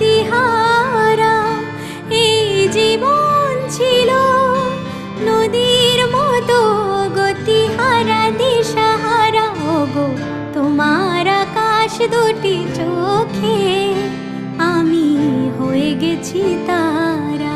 গতিহারা। এই জীবন ছিল নদীর মতো গতিহারা, দিশাহারা। ওগো তোমার আকাশ দুটি চোখে আমি হয়ে গেছি তারা।